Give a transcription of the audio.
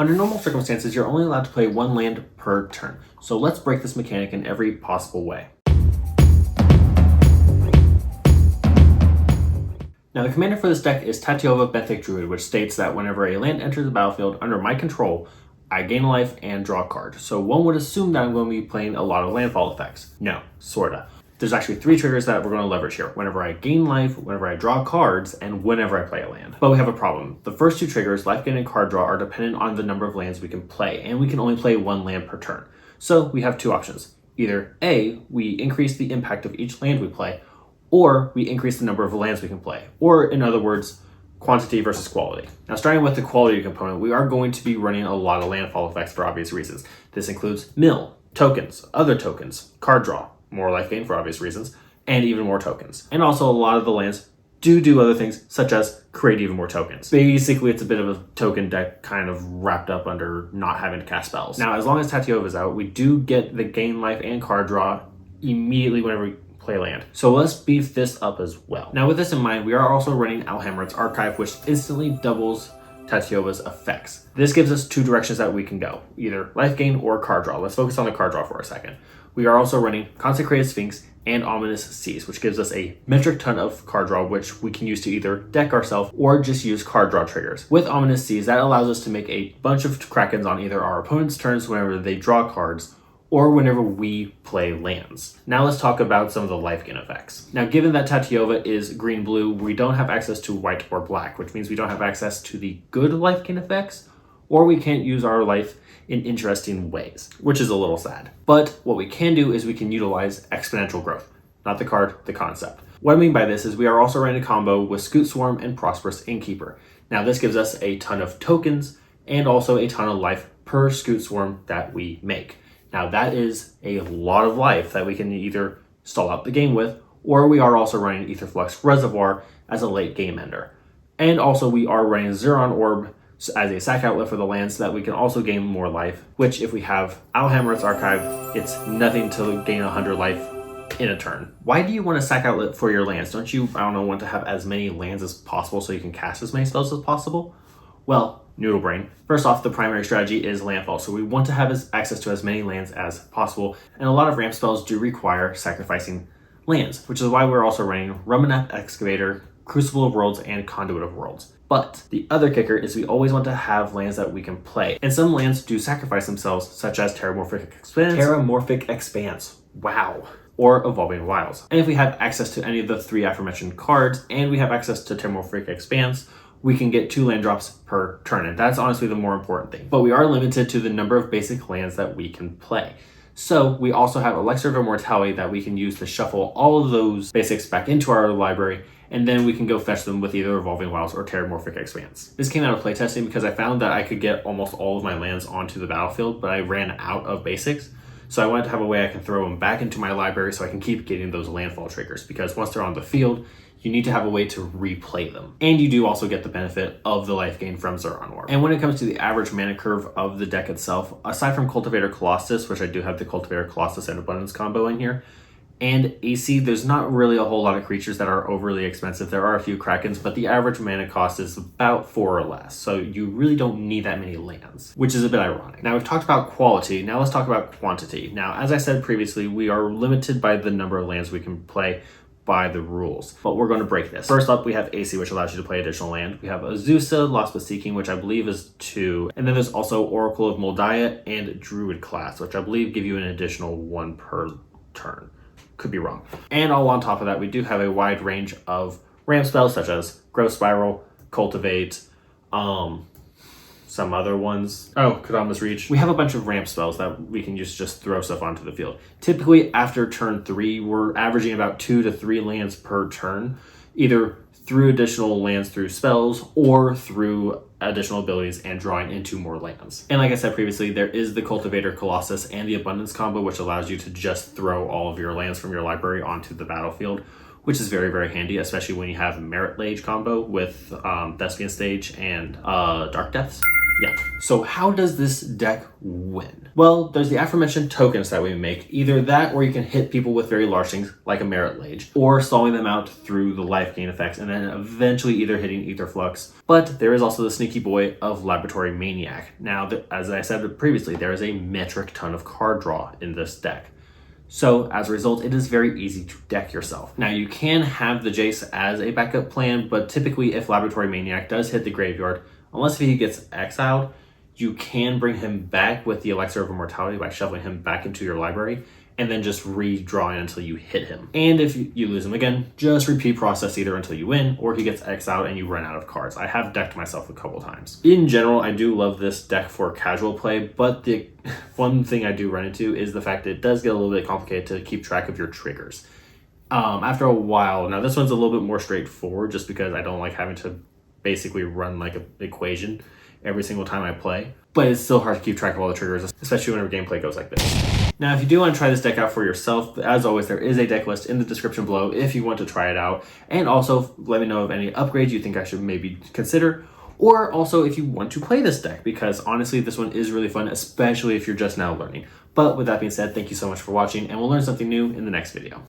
Under normal circumstances, you're only allowed to play one land per turn. So let's break this mechanic in every possible way. Now the commander for this deck is Tatyova, Benthic Druid, which states that whenever a land enters the battlefield under my control, I gain a life and draw a card. So one would assume that I'm going to be playing a lot of landfall effects. No, sorta. There's actually 3 triggers that we're going to leverage here. Whenever I gain life, whenever I draw cards, and whenever I play a land. But we have a problem. The first 2 triggers, life gain and card draw, are dependent on the number of lands we can play, and we can only play 1 land per turn. So we have 2 options. Either A, we increase the impact of each land we play, or we increase the number of lands we can play. Or in other words, quantity versus quality. Now starting with the quality component, we are going to be running a lot of landfall effects for obvious reasons. This includes mill, tokens, other tokens, card draw, more life gain for obvious reasons, and even more tokens. And also a lot of the lands do other things, such as create even more tokens. Basically, it's a bit of a token deck kind of wrapped up under not having to cast spells. Now, as long as Tatyova is out, we do get the gain life and card draw immediately whenever we play land. So let's beef this up as well. Now, with this in mind, we are also running Alhammer's Archive, which instantly doubles Tatyova's effects. This gives us 2 directions that we can go, either life gain or card draw. Let's focus on the card draw for a second. We are also running Consecrated Sphinx and Ominous Seas, which gives us a metric ton of card draw, which we can use to either deck ourselves or just use card draw triggers. With Ominous Seas, that allows us to make a bunch of Krakens on either our opponent's turns whenever they draw cards, or whenever we play lands. Now let's talk about some of the life gain effects. Now, given that Tatyova is green-blue, we don't have access to white or black, which means we don't have access to the good life gain effects, or we can't use our life in interesting ways, which is a little sad. But what we can do is we can utilize exponential growth, not the card, the concept. What I mean by this is we are also running a combo with Scoot Swarm and Prosperous Innkeeper. Now this gives us a ton of tokens and also a ton of life per Scoot Swarm that we make. Now that is a lot of life that we can either stall out the game with, or we are also running Aetherflux Reservoir as a late game ender. And also we are running Zuran Orb as a sack outlet for the land so that we can also gain more life, which if we have Alhammer's Archive, it's nothing to gain 100 life in a turn. Why do you want a sack outlet for your lands? Don't you, want to have as many lands as possible so you can cast as many spells as possible? Well, Noodle Brain. First off, the primary strategy is Landfall, so we want to have access to as many lands as possible, and a lot of ramp spells do require sacrificing lands, which is why we're also running Ramunap Excavator, Crucible of Worlds, and Conduit of Worlds. But the other kicker is we always want to have lands that we can play, and some lands do sacrifice themselves, such as Terramorphic Expanse. Wow. Or Evolving Wilds. And if we have access to any of the 3 aforementioned cards, and we have access to Terramorphic Expanse, we can get 2 land drops per turn, and that's honestly the more important thing. But we are limited to the number of basic lands that we can play. So we also have Elixir of Immortality that we can use to shuffle all of those basics back into our library, and then we can go fetch them with either Evolving Wilds or Terramorphic Expanse. This came out of playtesting because I found that I could get almost all of my lands onto the battlefield, but I ran out of basics. So I wanted to have a way I can throw them back into my library so I can keep getting those landfall triggers, because once they're on the field, you need to have a way to replay them. And you do also get the benefit of the life gain from Zuran Orb. And when it comes to the average mana curve of the deck itself, aside from Cultivator Colossus, which I do have the Cultivator Colossus and Abundance combo in here, and AC, there's not really a whole lot of creatures that are overly expensive. There are a few Krakens, but the average mana cost is about 4 or less. So you really don't need that many lands, which is a bit ironic. Now we've talked about quality, now let's talk about quantity. Now, as I said previously, we are limited by the number of lands we can play by the rules, but we're going to break this. First up, we have AC, which allows you to play additional land. We have Azusa, Lost but Seeking, which I believe is 2. And then there's also Oracle of Mul Daya and Druid Class, which I believe give you an additional 1 per turn. Could be wrong. And all on top of that, we do have a wide range of ramp spells such as Growth Spiral, Cultivate, some other ones. Oh, Kadama's Reach. We have a bunch of ramp spells that we can use to just throw stuff onto the field. Typically after turn 3, we're averaging about 2 to 3 lands per turn, either through additional lands through spells or through additional abilities and drawing into more lands. And like I said previously, there is the Cultivator Colossus and the Abundance combo, which allows you to just throw all of your lands from your library onto the battlefield, which is very, very handy, especially when you have Merit Liege combo with Thespian Stage and Dark Depths. Yeah. So how does this deck win? Well, there's the aforementioned tokens that we make. Either that, or you can hit people with very large things like a Merit Liege, or stalling them out through the life gain effects, and then eventually either hitting Ether Flux. But there is also the sneaky boy of Laboratory Maniac. Now, as I said previously, there is a metric ton of card draw in this deck. So as a result, it is very easy to deck yourself. Now you can have the Jace as a backup plan, but typically if Laboratory Maniac does hit the graveyard, unless he gets exiled, you can bring him back with the Elixir of Immortality by shuffling him back into your library and then just redrawing until you hit him. And if you lose him again, just repeat process either until you win or he gets exiled and you run out of cards. I have decked myself a couple times. In general, I do love this deck for casual play, but the one thing I do run into is the fact that it does get a little bit complicated to keep track of your triggers. After a while, now this one's a little bit more straightforward just because I don't like having to basically run like an equation every single time I play, but it's still hard to keep track of all the triggers, especially whenever gameplay goes like this. Now, if you do want to try this deck out for yourself, as always, there is a deck list in the description below if you want to try it out, and also let me know of any upgrades you think I should maybe consider, or also if you want to play this deck, because honestly, this one is really fun, especially if you're just now learning. But with that being said, thank you so much for watching, and we'll learn something new in the next video.